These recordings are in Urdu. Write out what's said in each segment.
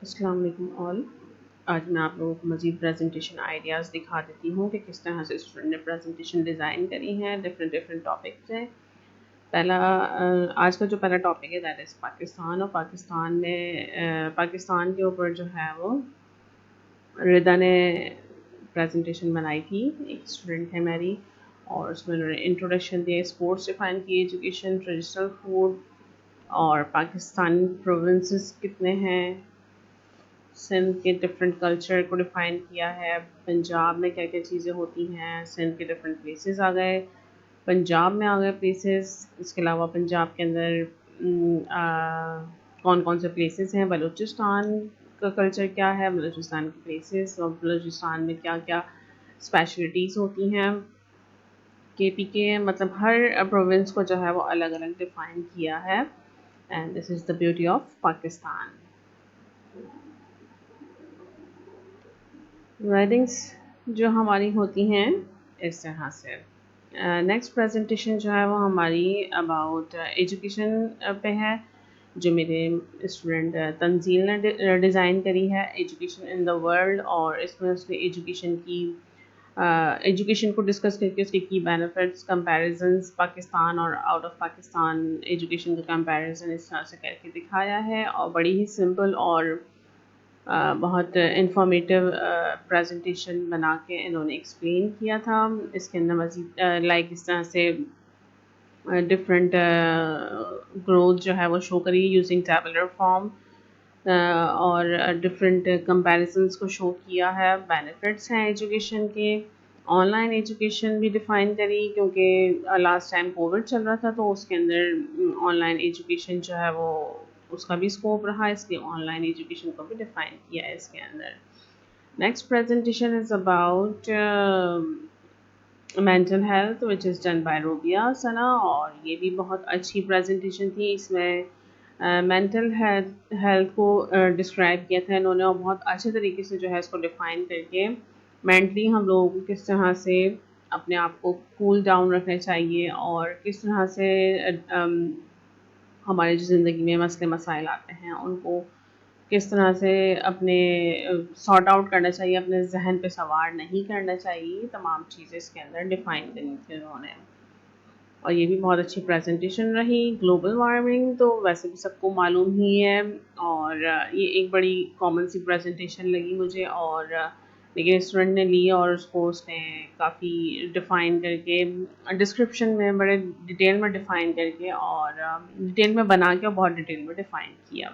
السلام علیکم آل. آج میں آپ لوگوں کو مزید پریزنٹیشن آئیڈیاز دکھا دیتی ہوں کہ کس طرح سے اسٹوڈنٹ نے پریزنٹیشن ڈیزائن کری ہیں. ڈفرینٹ ٹاپکس ہیں. آج کا جو پہلا ٹاپک ہے دیٹ از پاکستان. اور پاکستان میں پاکستان کے اوپر جو ہے وہ ردا نے پریزنٹیشن بنائی تھی. ایک اسٹوڈنٹ ہے میری, اور اس میں انہوں نے انٹروڈکشن دیے, اسپورٹس ڈیفائن کی, ایجوکیشن, ٹریڈیشنل فوڈ, اور پاکستان پروونسز کتنے ہیں, سندھ کے ڈفرینٹ کلچر کو ڈیفائن کیا ہے, پنجاب میں کیا کیا چیزیں ہوتی ہیں, سندھ کے ڈفرینٹ پلیسز آ گئے, پنجاب میں آ گئے پلیسز. اس کے علاوہ پنجاب کے اندر کون کون سے پلیسز ہیں, بلوچستان کا کلچر کیا ہے, بلوچستان کے پلیسز, اور بلوچستان میں کیا کیا اسپیشلٹیز ہوتی ہیں. کے پی کے مطلب ہر پروونس کو جو ہے وہ الگ الگ ڈیفائن کیا ہے. And this is the beauty of Pakistan. Writings جو ہماری ہوتی ہیں اس طرح سے. نیکسٹ پریزنٹیشن جو ہے وہ ہماری اباؤٹ ایجوکیشن پہ ہے, جو میرے اسٹوڈنٹ تنزیل نے ڈیزائن کری ہے. ایجوکیشن ان دا ورلڈ, اور اس میں اس نے ایجوکیشن کو ڈسکس کر کے اس کے کی بینیفٹس, کمپیریزنس پاکستان اور آؤٹ آف پاکستان ایجوکیشن کا کمپیریزن اس طرح سے کر کے دکھایا ہے. اور بڑی ہی سمپل اور بہت انفارمیٹیو پریزنٹیشن بنا کے انہوں نے ایکسپلین کیا تھا. اس کے اندر مزید لائک اس طرح سے ڈفرینٹ گروتھ جو ہے وہ شو کری یوزنگ ٹیبلر فارم, اور ڈفرینٹ کمپیریزنس کو شو کیا ہے. بینیفٹس ہیں ایجوکیشن کے. آن لائن ایجوکیشن بھی ڈیفائن کری, کیونکہ لاسٹ ٹائم کووڈ چل رہا تھا, تو اس کے اندر آن لائن ایجوکیشن جو ہے وہ اس کا بھی اسکوپ رہا, اس لیے آن لائن ایجوکیشن کو بھی ڈیفائن کیا ہے اس کے اندر. Next presentation is about mental health which is done by Rubia Sana, اور یہ بھی بہت اچھی پریزنٹیشن تھی. اس میں مینٹل ہیلتھ کو ڈسکرائب کیا تھا انہوں نے, اور بہت اچھے طریقے سے جو ہے اس کو ڈیفائن کر کے مینٹلی ہم لوگوں کو کس طرح سے اپنے آپ کو کول ڈاؤن رکھنا چاہیے, اور کس طرح سے ہماری جو زندگی میں مسئلے مسائل آتے ہیں ان کو کس طرح سے اپنے سارٹ آؤٹ کرنا چاہیے, اپنے ذہن پہ سوار نہیں کرنا چاہیے. تمام چیزیں اس کے اندر ڈیفائن کرنی تھی انہوں نے, اور یہ بھی بہت اچھی پریزنٹیشن رہی. گلوبل وارمنگ تو ویسے بھی سب کو معلوم ہی ہے, اور یہ ایک بڑی کامن سی پریزنٹیشن لگی مجھے, اور لیکن اسٹوڈنٹ نے لی اور اس نے کافی ڈیفائن کر کے ڈسکرپشن میں بڑے ڈیٹیل میں ڈیفائن کر کے, اور ڈیٹیل میں بنا کے اور بہت ڈیٹیل میں ڈیفائن کیا.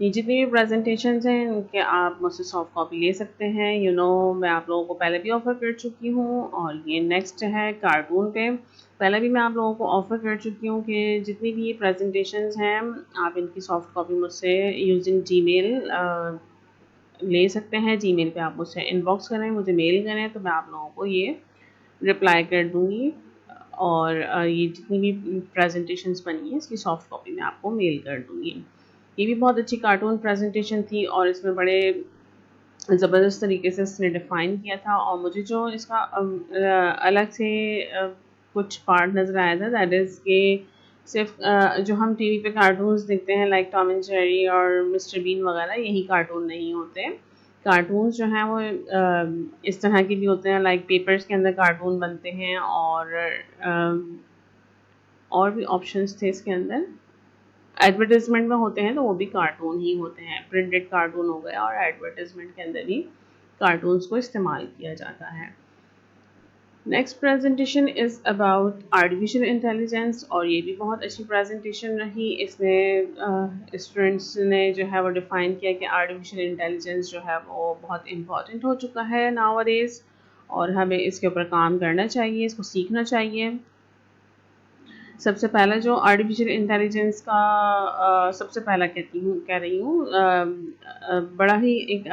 یہ جتنی بھی پریزنٹیشنز ہیں ان کے آپ مجھ سے سافٹ کاپی لے سکتے ہیں. میں آپ لوگوں کو پہلے بھی آفر کر چکی ہوں, اور یہ نیکسٹ ہے کارٹون پہ. پہلے بھی میں آپ لوگوں کو آفر کر چکی ہوں کہ جتنی بھی یہ پریزنٹیشنز ہیں آپ ان کی سافٹ کاپی مجھ سے یوزنگ جی میل لے سکتے ہیں. جی میل پہ آپ مجھ سے ان باکس کریں, مجھے میل کریں, تو میں آپ لوگوں کو یہ رپلائی کر دوں گی, اور یہ جتنی بھی پریزنٹیشنز بنی ہیں اس کی سافٹ کاپی میں آپ کو میل کر دوں گی. یہ بھی بہت اچھی کارٹون پریزنٹیشن تھی, اور اس میں بڑے زبردست طریقے سے اس نے ڈیفائن کیا تھا. اور مجھے جو اس کا الگ سے کچھ پارٹ نظر آیا تھا دیٹ از کہ صرف جو ہم ٹی وی پہ کارٹونز دیکھتے ہیں لائک ٹام اینڈ جیری اور مسٹر بین وغیرہ, یہی کارٹون نہیں ہوتے. کارٹونز جو ہیں وہ اس طرح کے بھی ہوتے ہیں, لائک پیپرز کے اندر کارٹون بنتے ہیں, اور بھی آپشنس تھے اس کے اندر. ایڈورٹیزمنٹ میں ہوتے ہیں تو وہ بھی کارٹون ہی ہوتے ہیں, پرنٹڈ کارٹون ہو گیا, اور ایڈورٹیزمنٹ کے اندر بھی کارٹونز کو استعمال کیا جاتا ہے. Next presentation is about artificial intelligence, اور یہ بھی بہت اچھی پریزنٹیشن رہی. اس میں اسٹوڈنٹس نے جو ہے وہ ڈیفائن کیا کہ آرٹیفیشیل انٹیلیجنس جو ہے وہ بہت امپورٹنٹ ہو چکا ہے ناؤ اے ڈیز, اور ہمیں اس کے اوپر کام کرنا چاہیے, اس کو سیکھنا چاہیے. سب سے پہلا جو آرٹیفیشیل انٹیلیجنس کا سب سے پہلا کہہ رہی ہوں بڑا ہی ایک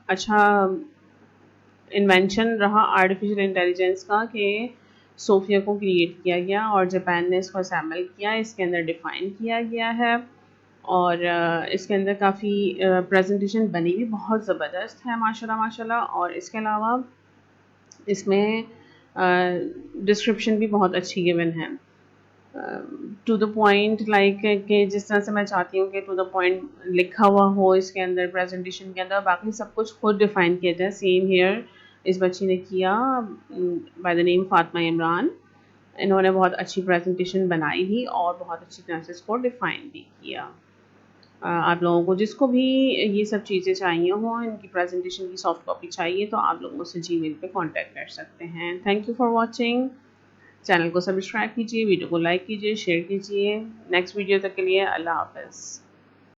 اچھا انوینشن رہا آرٹیفیشیل انٹیلیجنس کا, کہ صوفیا کو کریٹ کیا گیا اور جاپان نے اس کو اسیمبل کیا, اس کے اندر ڈیفائن کیا گیا ہے, اور اس کے اندر کافی پریزنٹیشن بنی بھی بہت زبردست ہے ماشاءاللہ. اور اس کے علاوہ اس میں ڈسکرپشن بھی بہت اچھی گیون ہے. ٹو دا پوائنٹ لائک کہ جس طرح سے میں چاہتی ہوں کہ ٹو دا پوائنٹ لکھا ہوا ہو اس کے اندر پریزنٹیشن کے اندر، باقی سب کچھ خود ڈیفائن کیا جائے. سیم ہیئر اس بچی نے کیا بائی دا نیم فاطمہ عمران. انہوں نے بہت اچھی پریزنٹیشن بنائی بھی اور بہت اچھی طرح سے اس کو ڈیفائن بھی کیا. آپ لوگوں کو جس کو بھی یہ سب چیزیں چاہیے ہوں، ان کی پریزنٹیشن کی سافٹ کاپی چاہیے، تو آپ لوگ مجھ سے جی میل پہ کانٹیکٹ کر سکتے ہیں. Thank you for watching. Channel کو سبسکرائب کیجیے، ویڈیو کو لائک کیجیے، شیئر کیجیے. نیکسٹ ویڈیو تک کے لیے اللہ حافظ.